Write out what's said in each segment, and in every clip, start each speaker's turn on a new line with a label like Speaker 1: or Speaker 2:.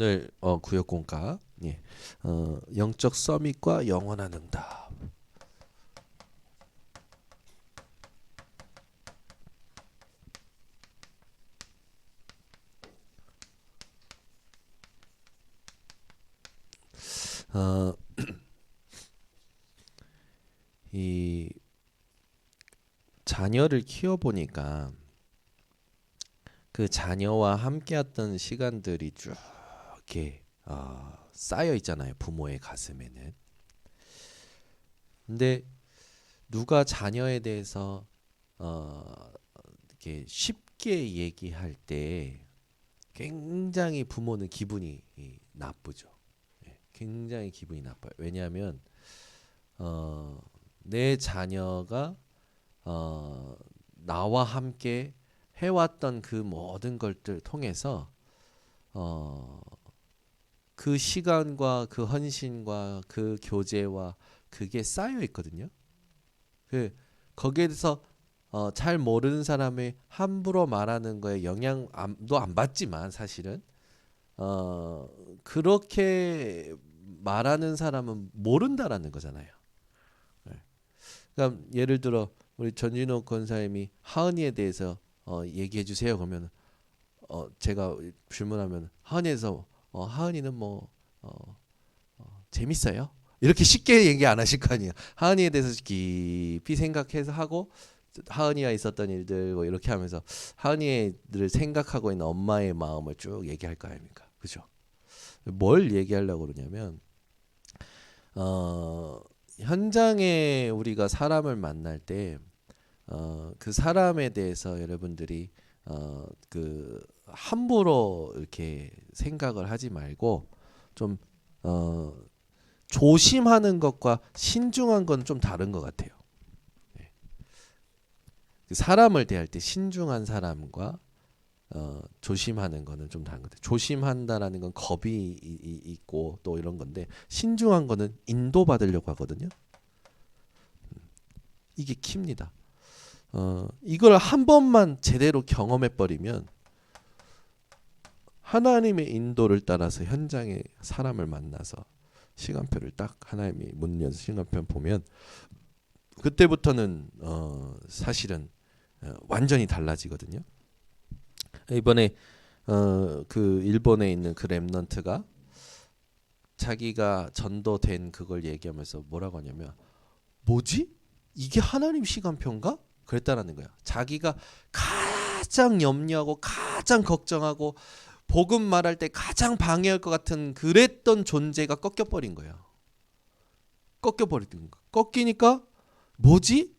Speaker 1: 오늘 구역공과 영적 서밋과 영원한 응답. 어, 이 자녀를 키워보니까 그 자녀와 함께했던 시간들이 쭉 이렇게 쌓여 있잖아요, 부모의 가슴에는. 근데 누가 자녀에 대해서 이렇게 쉽게 얘기할 때 굉장히 부모는 기분이 나쁘죠. 굉장히 기분이 나빠요. 왜냐하면 내 자녀가 나와 함께 해왔던 그 모든 것들 통해서 그 시간과 그 헌신과 그 교제와 그게 쌓여 있거든요. 거기에서 잘 모르는 사람이 함부로 말하는 거에 영향도 안 받지만 사실은 그렇게 말하는 사람은 모른다라는 거잖아요. 그러니까 예를 들어 우리 전진호 권사님이 하은이에 대해서 얘기해 주세요. 그러면 제가 질문하면 하은이에서 하은이는 뭐 재밌어요? 이렇게 쉽게 얘기 안 하실 거 아니에요. 하은이에 대해서 깊이 생각해서 하고 하은이와 있었던 일들 뭐 이렇게 하면서 하은이를 생각하고 있는 엄마의 마음을 쭉 얘기할 거 아닙니까? 그죠? 뭘 얘기하려고 그러냐면 현장에 우리가 사람을 만날 때 그 사람에 대해서 여러분들이 그 함부로 이렇게 생각을 하지 말고 좀 조심하는 것과 신중한 건 좀 다른 것 같아요. 그 사람을 대할 때 신중한 사람과 조심하는 거는 좀 다른 것 같아요. 조심한다라는 건 겁이 있고 또 이런 건데 신중한 거는 인도받으려고 하거든요. 이게 키입니다. 이걸 한 번만 제대로 경험해 버리면 하나님의 인도를 따라서 현장에 사람을 만나서 시간표를 딱 하나님이 문 열어서 시간표 보면 그때부터는 사실은 완전히 달라지거든요. 이번에 그 일본에 있는 그 렘넌트가 자기가 전도된 그걸 얘기하면서 뭐라고 하냐면 뭐지? 이게 하나님 시간표인가? 그랬다라는 거야. 자기가 가장 염려하고 가장 걱정하고 복음 말할 때 가장 방해할 것 같은 그랬던 존재가 꺾여버린 거야. 꺾여버리는 거. 꺾이니까 뭐지?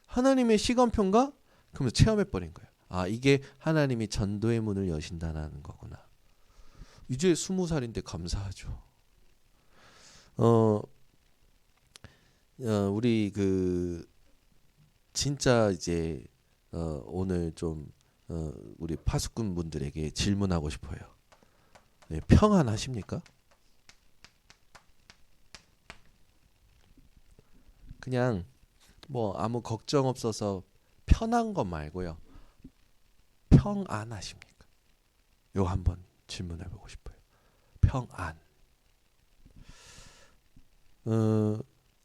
Speaker 1: 하나님의 시간표인가? 그러면서 체험해버린 거야. 아, 이게 하나님이 전도의 문을 여신다는 거구나. 이제 20살인데 감사하죠. 어, 우리 그 진짜 이제 오늘 좀 우리 파수꾼 분들에게 질문하고 싶어요. 네, 평안하십니까? 그냥 뭐 아무 걱정 없어서 편한 거 말고요. 평안하십니까? 요 한번 질문해보고 싶어요. 평안.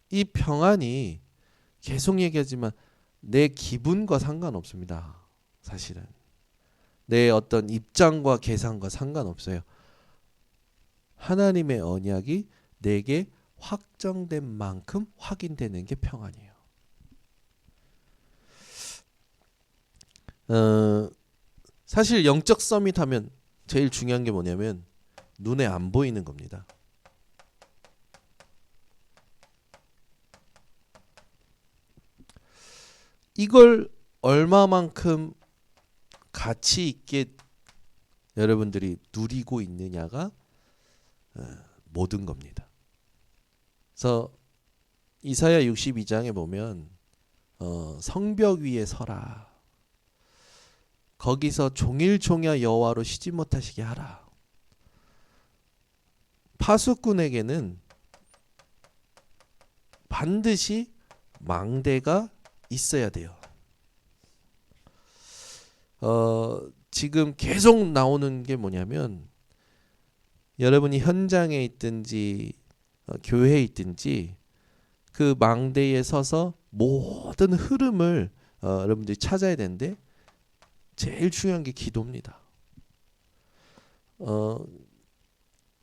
Speaker 1: 이 평안이 계속 얘기하지만 내 기분과 상관없습니다. 사실은 내 어떤 입장과 계산과 상관없어요. 하나님의 언약이 내게 확정된 만큼 확인되는 게 평안이에요. 사실 영적 서밋 하면 제일 중요한 게 뭐냐면 눈에 안 보이는 겁니다. 이걸 얼마만큼 가치 있게 여러분들이 누리고 있느냐가 모든 겁니다. 그래서 이사야 62장에 보면 성벽 위에 서라. 거기서 종일종야 여호와로 쉬지 못하시게 하라. 파수꾼에게는 반드시 망대가 있어야 돼요. 지금 계속 나오는 게 뭐냐면 여러분이 현장에 있든지 교회에 있든지 그 망대에 서서 모든 흐름을 여러분들이 찾아야 되는데 제일 중요한 게 기도입니다.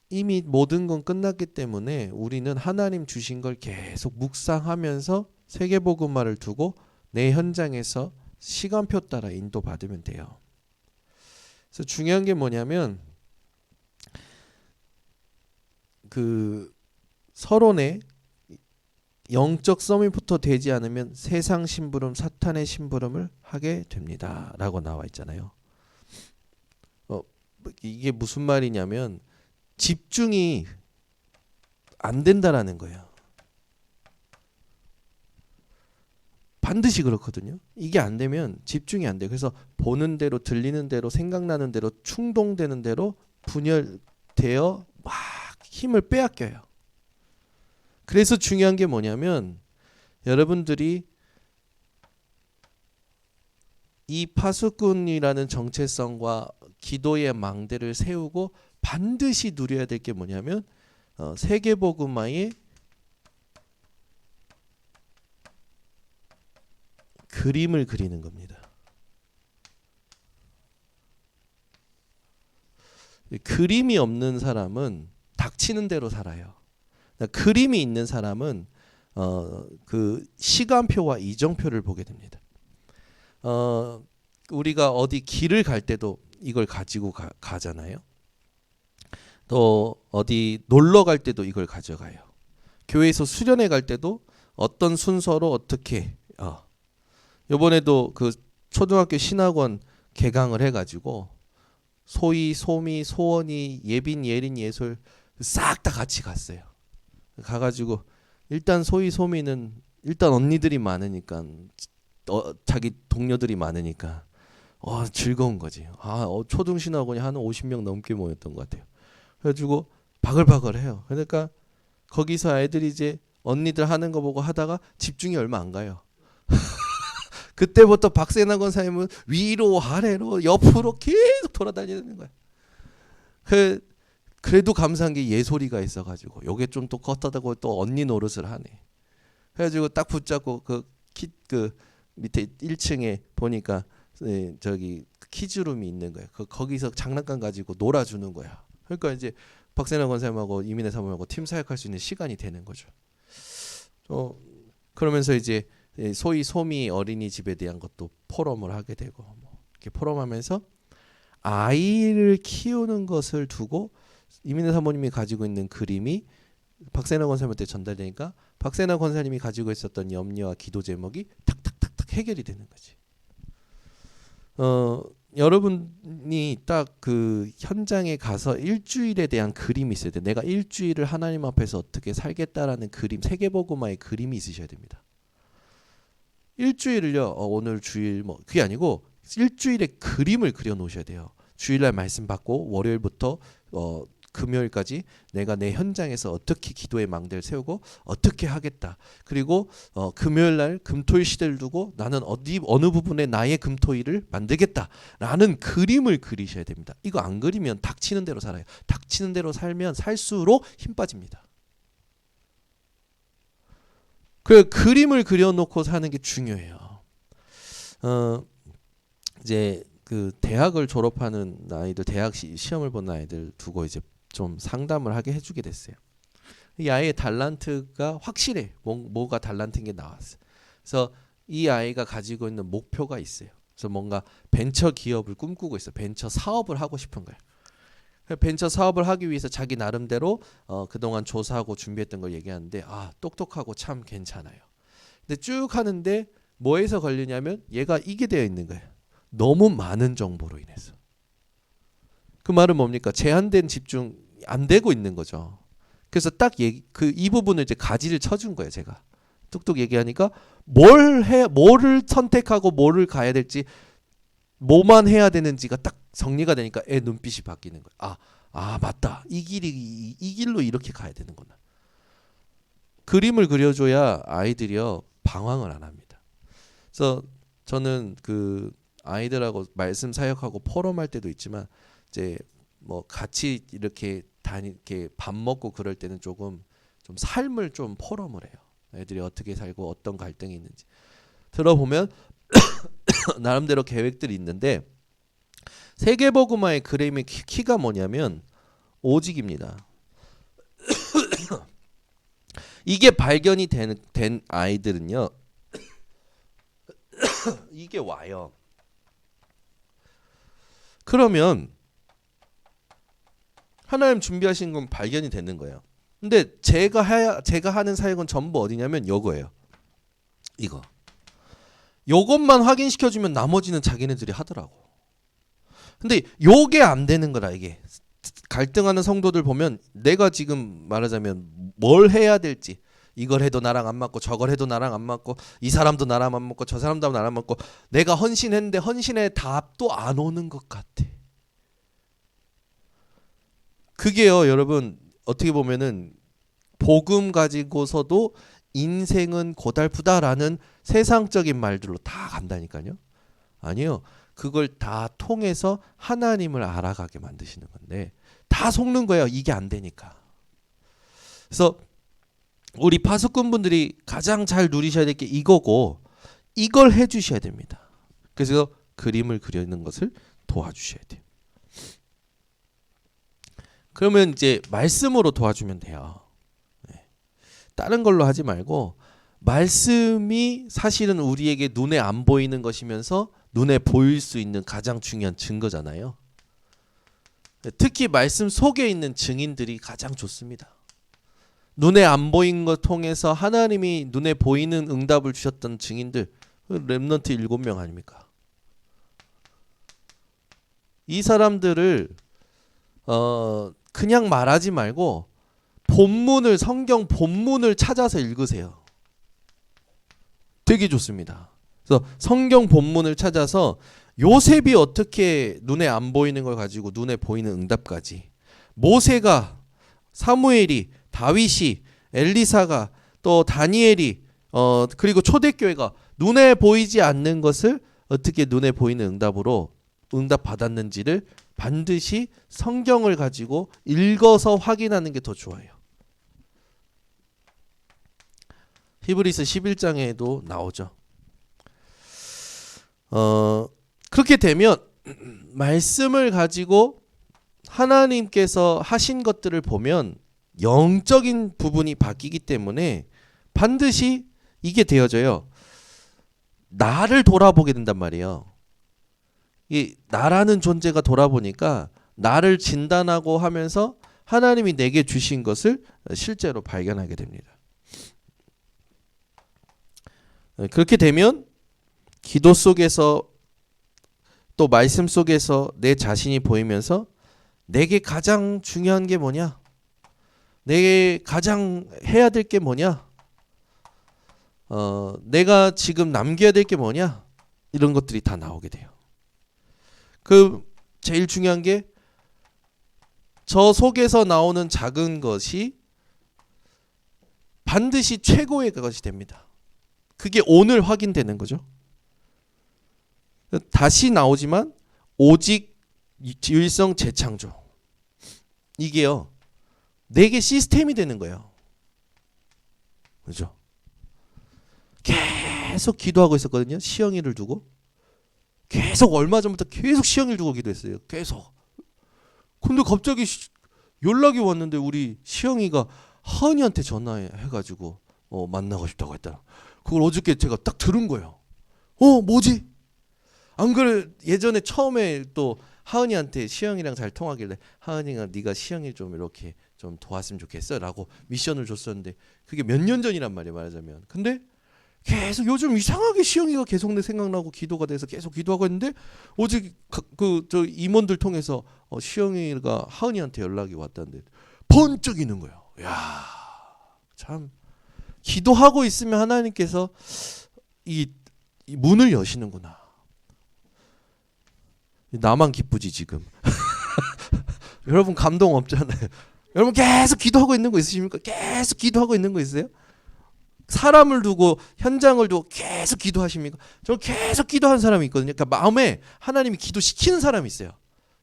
Speaker 1: 이미 모든 건 끝났기 때문에 우리는 하나님 주신 걸 계속 묵상하면서 세계복음화를 두고 내 현장에서 시간표 따라 인도받으면 돼요. 그래서 중요한 게 뭐냐면 그 서론에 영적 서밋부터 되지 않으면 세상 심부름, 사탄의 심부름을 하게 됩니다. 라고 나와 있잖아요. 이게 무슨 말이냐면 집중이 안 된다라는 거예요. 반드시 그렇거든요. 이게 안 되면 집중이 안 돼요. 그래서 보는 대로, 들리는 대로, 생각나는 대로, 충동되는 대로 분열되어 막 힘을 빼앗겨요. 그래서 중요한 게 뭐냐면 여러분들이 이 파수꾼이라는 정체성과 기도의 망대를 세우고 반드시 누려야 될 게 뭐냐면 세계복음화의 그림을 그리는 겁니다. 그림이 없는 사람은 닥치는 대로 살아요. 그림이 있는 사람은 그 시간표와 이정표를 보게 됩니다. 우리가 어디 길을 갈 때도 이걸 가지고 가잖아요. 또 어디 놀러 갈 때도 이걸 가져가요. 교회에서 수련회 갈 때도 어떤 순서로 어떻게 이번에도 그 초등학교 신학원 개강을 해가지고 소희, 소미, 소원이, 예빈, 예린, 예솔 싹 다 같이 갔어요. 가가지고 일단 소희, 소미는 일단 언니들이 많으니까 자기 동료들이 많으니까 즐거운 거지. 초등 신학원이 한 50명 넘게 모였던 것 같아요. 그래가지고 바글바글해요. 그러니까 거기서 애들이 이제 언니들 하는 거 보고 하다가 집중이 얼마 안 가요. 그때부터 박세나 권사님은 위로 아래로 옆으로 계속 돌아다니는 거야. 그래도 감사한 게 예솔이가 있어가지고 요게 좀 또 컸다고 또 언니 노릇을 하네. 그래가지고 딱 붙잡고 그 밑에 1층에 보니까 저기 키즈룸이 있는 거야. 거기서 장난감 가지고 놀아주는 거야. 그러니까 이제 박세나 권사님하고 이민혜 사모님하고 팀 사역할 수 있는 시간이 되는 거죠. 그러면서 이제 소위 소미 어린이집에 대한 것도 포럼을 하게 되고 이렇게 포럼하면서 아이를 키우는 것을 두고 이민혜 사모님이 가지고 있는 그림이 박세나 권사님한테 전달되니까 박세나 권사님이 가지고 있었던 염려와 기도 제목이 탁탁탁탁 해결이 되는 거지. 여러분이 딱 그 현장에 가서 일주일에 대한 그림이 있어야 돼. 내가 일주일을 하나님 앞에서 어떻게 살겠다라는 그림, 세계복음화의 그림이 있으셔야 됩니다. 일주일을요. 오늘 주일 그게 아니고 일주일의 그림을 그려 놓으셔야 돼요. 주일날 말씀 받고 월요일부터 금요일까지 내가 내 현장에서 어떻게 기도의 망대를 세우고 어떻게 하겠다. 그리고 금요일날 금토일 시대를 두고 나는 어느 부분에 나의 금토일을 만들겠다라는 그림을 그리셔야 됩니다. 이거 안 그리면 닥치는 대로 살아요. 닥치는 대로 살면 살수록 힘 빠집니다. 그 그림을 그려놓고 사는 게 중요해요. 이제 그 대학을 졸업하는 아이들, 대학 시험을 보는 아이들 두고 이제 좀 상담을 하게 해주게 됐어요. 이 아이의 달란트가 확실해. 뭐가 달란트인 게 나왔어. 그래서 이 아이가 가지고 있는 목표가 있어요. 그래서 뭔가 벤처 기업을 꿈꾸고 있어. 벤처 사업을 하고 싶은 거예요. 벤처 사업을 하기 위해서 자기 나름대로 그동안 조사하고 준비했던 걸 얘기하는데 똑똑하고 참 괜찮아요. 근데 쭉 하는데 뭐에서 걸리냐면 얘가 이게 되어 있는 거예요. 너무 많은 정보로 인해서. 그 말은 뭡니까? 제한된 집중 안 되고 있는 거죠. 그래서 딱 이 부분을 이제 가지를 쳐준 거예요. 제가 뚝뚝 얘기하니까 뭐를 선택하고 뭐를 가야 될지, 뭐만 해야 되는지가 딱 정리가 되니까 애 눈빛이 바뀌는 거예요. 맞다. 이 길로 이렇게 가야 되는구나. 그림을 그려줘야 아이들이요 방황을 안 합니다. 그래서 저는 그 아이들하고 말씀 사역하고 포럼할 때도 있지만 이제 같이 이렇게 이렇게 밥 먹고 그럴 때는 좀 삶을 좀 포럼을 해요. 애들이 어떻게 살고 어떤 갈등이 있는지 들어보면 나름대로 계획들이 있는데 세계보그마의 그림의 키가 뭐냐면 오직입니다. 이게 발견이 된 아이들은요. 이게 와요. 그러면 하나님 준비하신 건 발견이 되는 거예요. 근데 제가 하는 사역은 전부 어디냐면 요거예요. 이거. 요것만 확인시켜주면 나머지는 자기네들이 하더라고. 근데 요게 안 되는 거라 이게. 갈등하는 성도들 보면 내가 지금 말하자면 뭘 해야 될지 이걸 해도 나랑 안 맞고 저걸 해도 나랑 안 맞고 이 사람도 나랑 안 맞고 저 사람도 나랑 안 맞고 내가 헌신했는데 헌신의 답도 안 오는 것 같아. 그게요 여러분 어떻게 보면은 복음 가지고서도 인생은 고달프다라는 세상적인 말들로 다 간다니까요. 아니요. 그걸 다 통해서 하나님을 알아가게 만드시는 건데 다 속는 거예요. 이게 안 되니까. 그래서 우리 파수꾼 분들이 가장 잘 누리셔야 될 게 이거고 이걸 해주셔야 됩니다. 그래서 그림을 그리는 것을 도와주셔야 돼요. 그러면 이제 말씀으로 도와주면 돼요. 네. 다른 걸로 하지 말고 말씀이 사실은 우리에게 눈에 안 보이는 것이면서 눈에 보일 수 있는 가장 중요한 증거잖아요. 특히 말씀 속에 있는 증인들이 가장 좋습니다. 눈에 안 보인 것 통해서 하나님이 눈에 보이는 응답을 주셨던 증인들 렘넌트 7명 아닙니까? 이 사람들을 그냥 말하지 말고 본문을 성경 본문을 찾아서 읽으세요. 되게 좋습니다. 그래서 성경 본문을 찾아서 요셉이 어떻게 눈에 안 보이는 걸 가지고 눈에 보이는 응답까지 모세가 사무엘이 다윗이 엘리사가 또 다니엘이 그리고 초대교회가 눈에 보이지 않는 것을 어떻게 눈에 보이는 응답으로 응답 받았는지를 반드시 성경을 가지고 읽어서 확인하는 게 더 좋아요. 히브리서 11장에도 나오죠. 그렇게 되면 말씀을 가지고 하나님께서 하신 것들을 보면 영적인 부분이 바뀌기 때문에 반드시 이게 되어져요. 나를 돌아보게 된단 말이에요. 이 나라는 존재가 돌아보니까 나를 진단하고 하면서 하나님이 내게 주신 것을 실제로 발견하게 됩니다. 그렇게 되면 기도 속에서 또 말씀 속에서 내 자신이 보이면서 내게 가장 중요한 게 뭐냐? 내게 가장 해야 될 게 뭐냐? 내가 지금 남겨야 될 게 뭐냐? 이런 것들이 다 나오게 돼요. 그 제일 중요한 게 저 속에서 나오는 작은 것이 반드시 최고의 것이 됩니다. 그게 오늘 확인되는 거죠. 다시 나오지만 오직 일성 재창조. 이게요. 내게 시스템이 되는 거예요. 그렇죠? 계속 기도하고 있었거든요. 시영이를 두고. 계속 얼마 전부터 계속 시영이를 두고 기도했어요. 계속. 근데 갑자기 연락이 왔는데 우리 시영이가 하은이한테 전화해가지고 만나고 싶다고 했다. 그걸 어저께 제가 딱 들은 거예요. 뭐지? 안 그래 예전에 처음에 또 하은이한테 시영이랑 잘 통하길래 하은이가 네가 시영이 좀 이렇게 좀 도왔으면 좋겠어 라고 미션을 줬었는데 그게 몇 년 전이란 말이에요 말하자면. 근데 계속 요즘 이상하게 시영이가 계속 내 생각나고 기도가 돼서 계속 기도하고 있는데 어제 저 임원들 통해서 시영이가 하은이한테 연락이 왔다는데 번쩍이는 거예요. 야, 참 기도하고 있으면 하나님께서 이 문을 여시는구나. 나만 기쁘지 지금. 여러분 감동 없잖아요. 여러분 계속 기도하고 있는 거 있으십니까? 계속 기도하고 있는 거 있어요? 사람을 두고 현장을 두고 계속 기도하십니까? 저 계속 기도하는 사람이 있거든요. 그러니까 마음에 하나님이 기도시키는 사람이 있어요.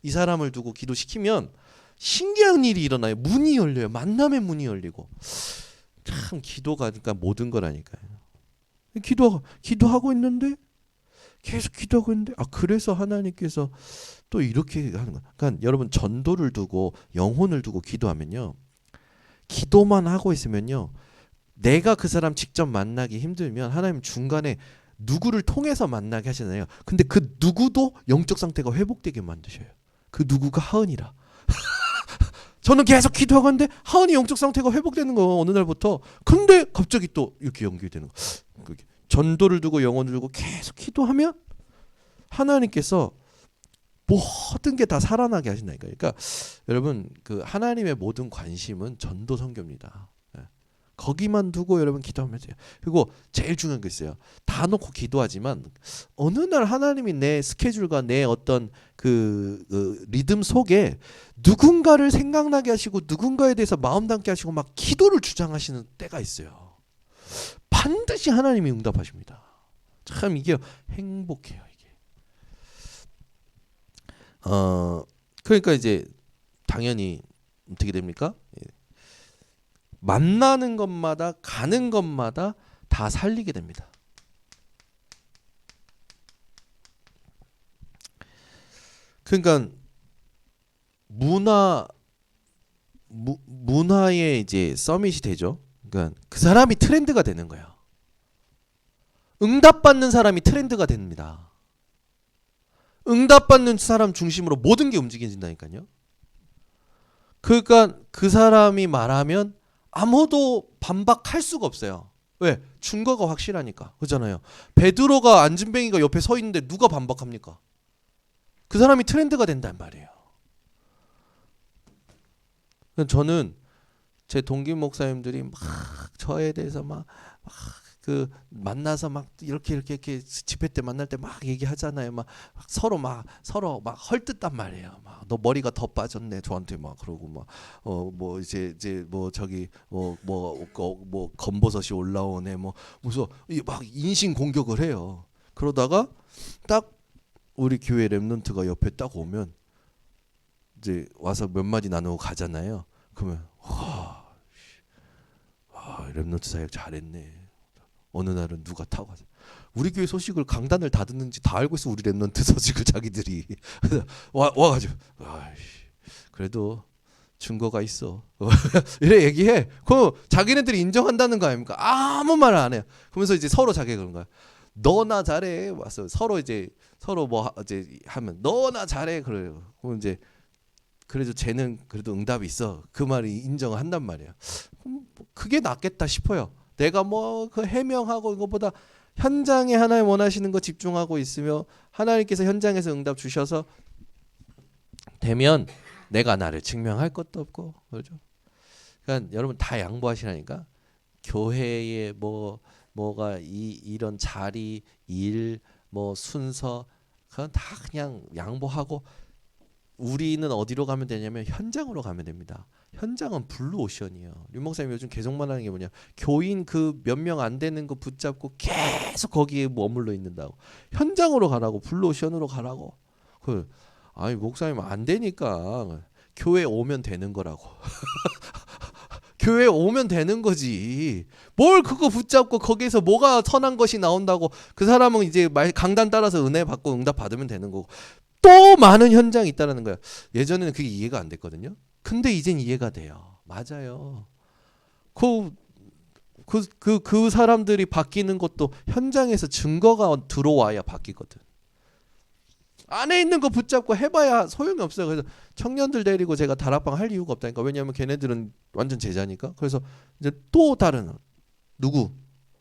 Speaker 1: 이 사람을 두고 기도시키면 신기한 일이 일어나요. 문이 열려요. 만남의 문이 열리고. 참 기도가 그러니까 모든 거라니까요. 기도하고 있는데 계속 기도하고 있는데 그래서 하나님께서 또 이렇게 하는 거야. 그러니까 여러분 전도를 두고 영혼을 두고 기도하면요. 기도만 하고 있으면요. 내가 그 사람 직접 만나기 힘들면 하나님 중간에 누구를 통해서 만나게 하시잖아요. 근데 그 누구도 영적 상태가 회복되게 만드셔요. 그 누구가 하은이라. 저는 계속 기도하고 있는데 하은이 영적 상태가 회복되는 거 어느 날부터. 근데 갑자기 또 이렇게 연결되는 거. 전도를 두고 영혼을 두고 계속 기도하면 하나님께서 모든 게 다 살아나게 하신다니까. 그러니까 여러분 그 하나님의 모든 관심은 전도 선교입니다. 거기만 두고 여러분 기도하면 돼요. 그리고 제일 중요한 게 있어요. 다 놓고 기도하지만 어느 날 하나님이 내 스케줄과 내 어떤 그 리듬 속에 누군가를 생각나게 하시고 누군가에 대해서 마음 담게 하시고 막 기도를 주장하시는 때가 있어요. 반드시 하나님이 응답하십니다. 참 이게 행복해요. 이게. 그러니까 이제 당연히 어떻게 됩니까? 만나는 것마다 가는 것마다 다 살리게 됩니다. 그러니까 문화의 이제 서밋이 되죠. 그러니까 그 사람이 트렌드가 되는 거예요. 응답받는 사람이 트렌드가 됩니다. 응답받는 사람 중심으로 모든 게 움직여진다니까요. 그러니까 그 사람이 말하면 아무도 반박할 수가 없어요. 왜? 증거가 확실하니까. 그렇잖아요. 베드로가 안진뱅이가 옆에 서 있는데 누가 반박합니까? 그 사람이 트렌드가 된단 말이에요. 저는 제 동기 목사님들이 막 저에 대해서 막 그 만나서 막 이렇게 집회 때 만날 때 막 얘기하잖아요. 막 서로 막 헐뜯단 말이에요. 막 너 머리가 더 빠졌네 저한테 막 그러고 막 뭐 이제 뭐 저기 뭐 검버섯이 올라오네 뭐 무슨 막 인신 공격을 해요. 그러다가 딱 우리 교회 랩런트가 옆에 딱 오면 이제 와서 몇 마디 나누고 가잖아요. 그러면 랩런트 사역 잘했네. 어느 날은 누가 타고 가서 우리 교회 소식을 강단을 다 듣는지 다 알고 있어. 우리 랩런트 소식을 자기들이 와가지고 그래도 증거가 있어. 이래 얘기해. 그럼 자기네들이 인정한다는 거 아닙니까? 아무 말 안 해요. 그러면서 이제 서로 자기 그런 거야. 너나 잘해. 와서 서로 뭐 이제 하면 너나 잘해 그래요. 그럼 이제 그래도 쟤는 그래도 응답이 있어. 그 말이 인정을 한단 말이야. 그게 낫겠다 싶어요. 내가 뭐 그 해명하고 이것보다 현장에 하나님 원하시는 거 집중하고 있으며 하나님께서 현장에서 응답 주셔서 되면 내가 나를 증명할 것도 없고 그렇죠. 그러니까 여러분 다 양보하시라니까. 교회에 뭐가 이런 자리, 일, 뭐 순서 그건 다 그냥 양보하고 우리는 어디로 가면 되냐면 현장으로 가면 됩니다. 현장은 블루오션이에요. 윤 목사님 요즘 계속 말하는 게 뭐냐? 교인 그 몇 명 안 되는 거 붙잡고 계속 거기에 머물러 있는다고. 현장으로 가라고. 블루오션으로 가라고. 아니 목사님 안 되니까 교회 오면 되는 거라고. 교회 오면 되는 거지. 뭘 그거 붙잡고 거기에서 뭐가 선한 것이 나온다고. 그 사람은 이제 강단 따라서 은혜 받고 응답 받으면 되는 거고. 또 많은 현장이 있다라는 거야. 예전에는 그게 이해가 안 됐거든요. 근데 이젠 이해가 돼요. 맞아요. 그 사람들이 바뀌는 것도 현장에서 증거가 들어와야 바뀌거든. 안에 있는 거 붙잡고 해봐야 소용이 없어요. 그래서 청년들 데리고 제가 다락방 할 이유가 없다니까. 왜냐하면 걔네들은 완전 제자니까. 그래서 이제 또 다른 누구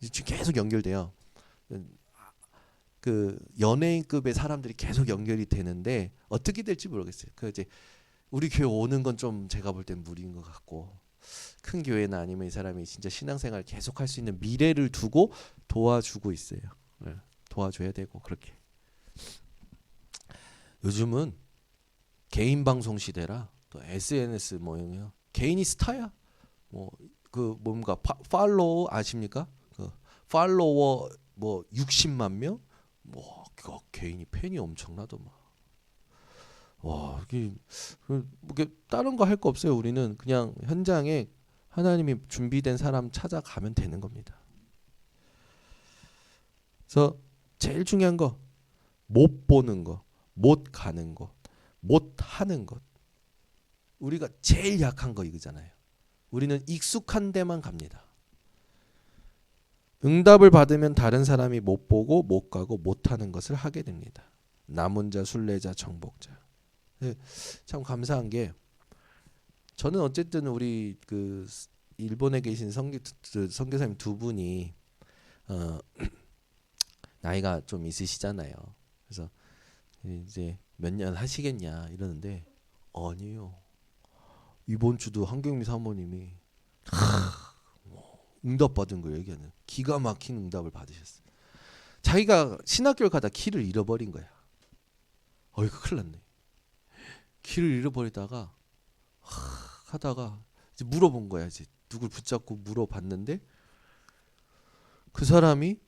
Speaker 1: 이제 계속 연결돼요. 그 연예인급의 사람들이 계속 연결이 되는데 어떻게 될지 모르겠어요. 그 이제 우리 교회 오는 건 좀 제가 볼 땐 무리인 것 같고 큰 교회나 아니면 이 사람이 진짜 신앙생활 계속 할 수 있는 미래를 두고 도와주고 있어요. 네, 도와줘야 되고 그렇게. 요즘은 개인 방송 시대라 또 SNS 뭐예요? 개인이 스타야. 뭐 그 뭔가 팔로워 아십니까? 그 팔로워 뭐 60만 명. 뭐 개인이 팬이 엄청나더만. 와, 이게 다른 거 할 거 없어요. 우리는 그냥 현장에 하나님이 준비된 사람 찾아가면 되는 겁니다. 그래서 제일 중요한 거, 못 보는 거, 못 가는 거, 못 하는 것. 우리가 제일 약한 거 이거잖아요. 우리는 익숙한 데만 갑니다. 응답을 받으면 다른 사람이 못 보고 못 가고 못 하는 것을 하게 됩니다. 남은 자, 순례자, 정복자. 참 감사한 게 저는 어쨌든 우리 그 일본에 계신 선교사님 두 분이 나이가 좀 있으시잖아요. 그래서 이제 몇 년 하시겠냐 이러는데 아니요. 이번 주도 한경미 사모님이 응답 받은 거 얘기하는 기가 막힌 응답을 받으셨어요. 자기가 신학교를 가다 키를 잃어버린 거야. 어이구 큰일 났네. 키를 잃어버리다가 하다가 이제 물어본 거야. 이제 누굴 붙잡고 물어봤는데 그 사람이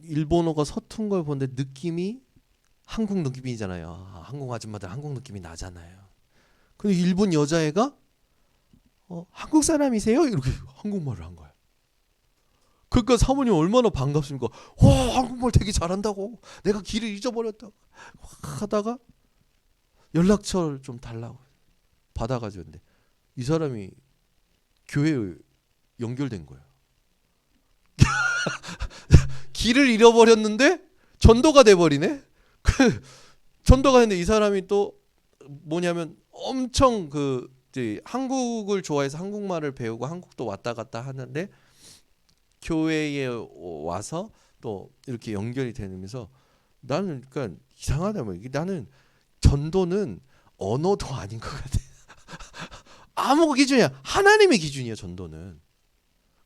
Speaker 1: 일본어가 서툰 걸 보는데 느낌이 한국 느낌이잖아요. 한국 아줌마들 한국 느낌이 나잖아요. 근데 일본 여자애가 한국 사람이세요? 이렇게 한국말을 한 거야. 그러니까 사모님 얼마나 반갑습니까? 와, 한국말 되게 잘한다고. 내가 길을 잊어버렸다고 하다가 연락처를 좀 달라고 받아가지고 근데 이 사람이 교회에 연결된 거야. 길을 잃어버렸는데 전도가 돼버리네. 전도가 됐는데 이 사람이 또 뭐냐면 엄청 이제 한국을 좋아해서 한국말을 배우고 한국도 왔다 갔다 하는데 교회에 와서 또 이렇게 연결이 되면서 나는 그러니까 이상하다 뭐 나는 전도는 언어도 아닌 것 같아. 아무 기준이야. 하나님의 기준이야 전도는.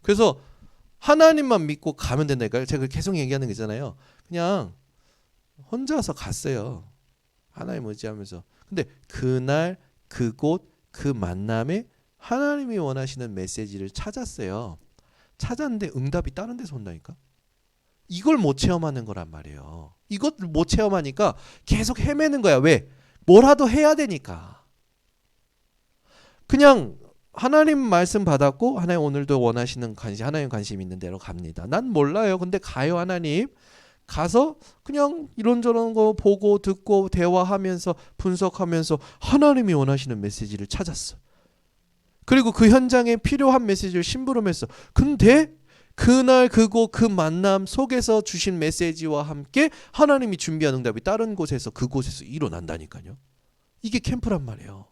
Speaker 1: 그래서 하나님만 믿고 가면 된다니까요. 제가 계속 얘기하는 게 있잖아요. 그냥 혼자서 갔어요. 하나님 의지하면서. 근데 그날 그곳 그 만남에 하나님이 원하시는 메시지를 찾았어요. 찾았는데 응답이 다른 데서 온다니까. 이걸 못 체험하는 거란 말이에요. 이것을 못 체험하니까 계속 헤매는 거야. 왜? 뭐라도 해야 되니까. 그냥 하나님 말씀 받았고 하나님 오늘도 원하시는 관심 하나님 관심 있는 대로 갑니다. 난 몰라요. 근데 가요 하나님. 가서 그냥 이런저런 거 보고 듣고 대화하면서 분석하면서 하나님이 원하시는 메시지를 찾았어. 그리고 그 현장에 필요한 메시지를 심부름했어. 근데 그날 그곳 그 만남 속에서 주신 메시지와 함께 하나님이 준비한 응답이 다른 곳에서 그곳에서 일어난다니까요. 이게 캠프란 말이에요.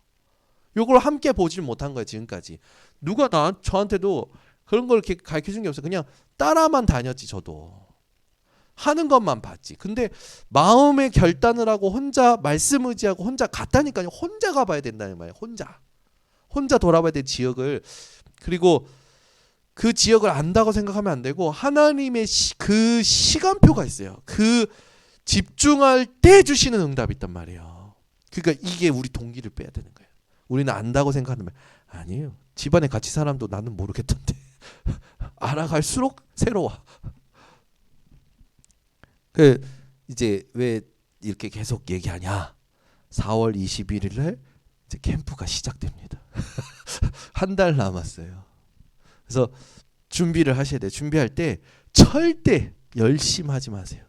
Speaker 1: 요걸 함께 보질 못한 거예요 지금까지. 누가 저한테도 그런 걸 이렇게 가르쳐준 게 없어요. 그냥 따라만 다녔지 저도. 하는 것만 봤지. 근데 마음의 결단을 하고 혼자 말씀 의지하고 혼자 갔다니까요. 혼자 가봐야 된다는 말이에요. 혼자 돌아봐야 될 지역을. 그리고 그 지역을 안다고 생각하면 안 되고 하나님의 그 시간표가 있어요. 그 집중할 때 주시는 응답이 있단 말이에요. 그러니까 이게 우리 동기를 빼야 되는 거예요. 우리는 안다고 생각하는 말 아니에요. 집안에 같이 사람도 나는 모르겠던데 알아갈수록 새로워. 그 이제 왜 이렇게 계속 얘기하냐? 4월 21일 날 이제 캠프가 시작됩니다. 한 달 남았어요. 그래서 준비를 하셔야 돼요. 준비할 때 절대 열심하지 마세요.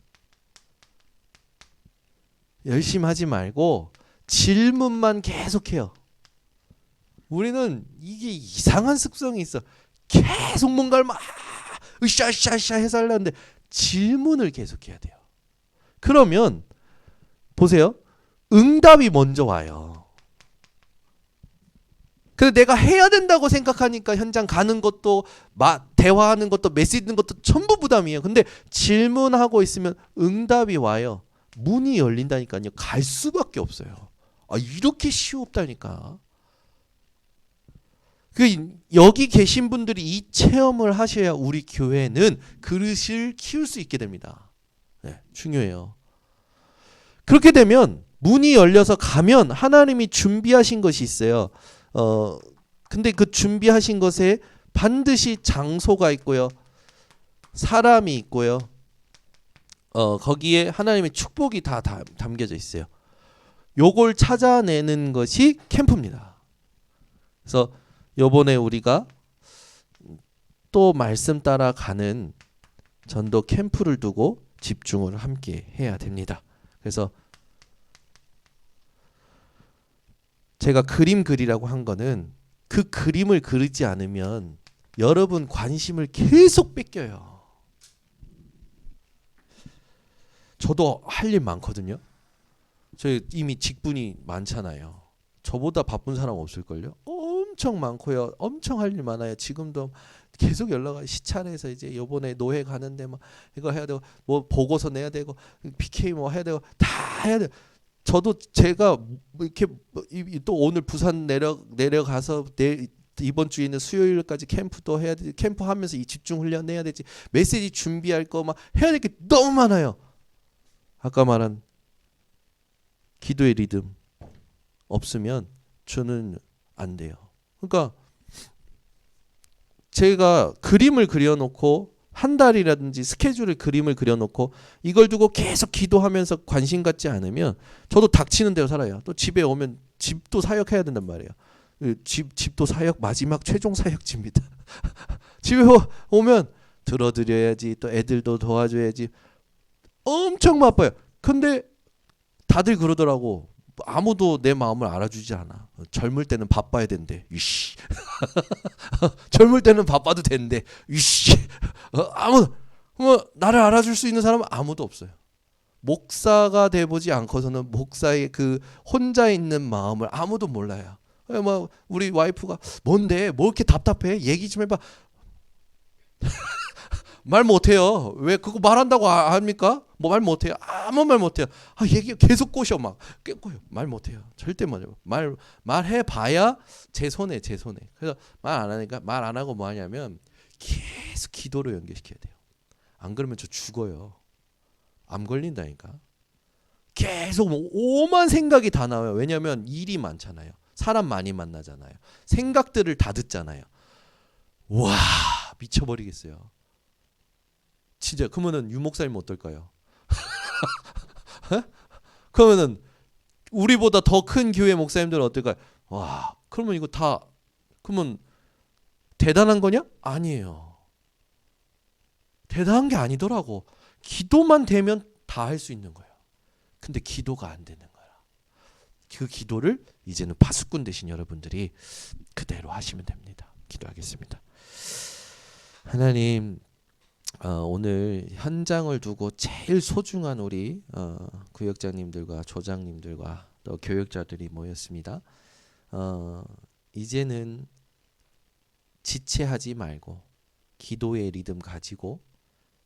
Speaker 1: 열심하지 말고 질문만 계속해요. 우리는 이게 이상한 습성이 있어. 계속 뭔가를 막 으쌰으쌰으쌰 해서 하려는데 질문을 계속해야 돼요. 그러면 보세요. 응답이 먼저 와요. 근데 내가 해야 된다고 생각하니까 현장 가는 것도 대화하는 것도 메시지 듣는 것도 전부 부담이에요. 근데 질문하고 있으면 응답이 와요. 문이 열린다니까요. 갈 수밖에 없어요. 이렇게 쉬웠다니까. 여기 계신 분들이 이 체험을 하셔야 우리 교회는 그릇을 키울 수 있게 됩니다. 네, 중요해요. 그렇게 되면 문이 열려서 가면 하나님이 준비하신 것이 있어요. 근데 그 준비하신 것에 반드시 장소가 있고요. 사람이 있고요. 거기에 하나님의 축복이 다 담겨져 있어요. 요걸 찾아내는 것이 캠프입니다. 그래서 요번에 우리가 또 말씀 따라가는 전도 캠프를 두고 집중을 함께 해야 됩니다. 그래서 제가 그림 그리라고 한 거는 그 그림을 그리지 않으면 여러분 관심을 계속 뺏겨요. 저도 할 일 많거든요. 저 이미 직분이 많잖아요. 저보다 바쁜 사람 없을걸요. 엄청 많고요. 엄청 할 일 많아요. 지금도 계속 연락 와요. 시찰해서 이제 요번에 노회 가는데 막 이거 해야 되고 뭐 보고서 내야 되고 PK 뭐 해야 되고 다 해야 돼요. 저도 제가 이렇게 또 오늘 부산 내려가서 이번 주에는 수요일까지 캠프도 해야 되지. 캠프 하면서 이 집중 훈련 해야 되지. 메시지 준비할 거 막 해야 될 게 너무 많아요. 아까 말한 기도의 리듬 없으면 저는 안 돼요. 그러니까 제가 그림을 그려놓고 한 달이라든지 스케줄을 그림을 그려놓고 이걸 두고 계속 기도하면서 관심 갖지 않으면 저도 닥치는 대로 살아요. 또 집에 오면 집도 사역해야 된단 말이에요. 집도 사역 마지막 최종 사역지입니다. 집에 오면 들어드려야지 또 애들도 도와줘야지 엄청 바빠요. 근데 다들 그러더라고. 아무도 내 마음을 알아주지 않아. 젊을 때는 바빠야 된대. 이씨. 젊을 때는 바빠도 된대. 이씨. 아무 나를 알아줄 수 있는 사람은 아무도 없어요. 목사가 돼보지 않고서는 목사의 그 혼자 있는 마음을 아무도 몰라요. 뭐 우리 와이프가 뭔데 뭐 이렇게 답답해? 얘기 좀 해봐. 말 못해요. 왜 그거 말한다고 합니까? 뭐 말 못해요. 아무 말 못해요. 얘기 계속 꼬셔 막 꼬요. 말 못해요. 절대 못해요. 말해봐야 제 손에. 그래서 말 안 하니까 말 안 하고 뭐 하냐면 계속 기도로 연결시켜야 돼요. 안 그러면 저 죽어요. 암 걸린다니까. 계속 뭐 오만 생각이 다 나와요. 왜냐하면 일이 많잖아요. 사람 많이 만나잖아요. 생각들을 다 듣잖아요. 와 미쳐버리겠어요. 진짜 그러면은 유 목사님 어떨까요? 그러면은 우리보다 더 큰 교회 목사님들은 어떨까요? 와 그러면 이거 다 그러면 대단한 거냐? 아니에요. 대단한 게 아니더라고. 기도만 되면 다 할 수 있는 거예요. 근데 기도가 안 되는 거야. 그 기도를 이제는 파수꾼 되신 여러분들이 그대로 하시면 됩니다. 기도하겠습니다. 하나님 오늘 현장을 두고 제일 소중한 우리 구역장님들과 조장님들과 또 교역자들이 모였습니다. 이제는 지체하지 말고 기도의 리듬 가지고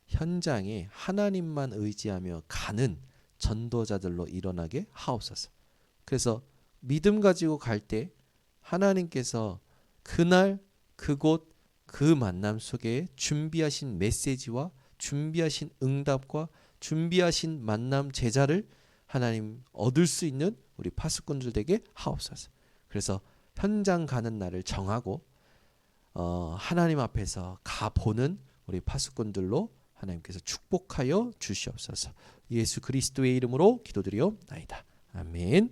Speaker 1: 현장에 하나님만 의지하며 가는 전도자들로 일어나게 하옵소서. 그래서 믿음 가지고 갈 때 하나님께서 그날 그곳 그 만남 속에 준비하신 메시지와 준비하신 응답과 준비하신 만남 제자를 하나님 얻을 수 있는 우리 파수꾼들에게 하옵소서. 그래서 현장 가는 날을 정하고 하나님 앞에서 가보는 우리 파수꾼들로 하나님께서 축복하여 주시옵소서. 예수 그리스도의 이름으로 기도드리옵나이다. 아멘.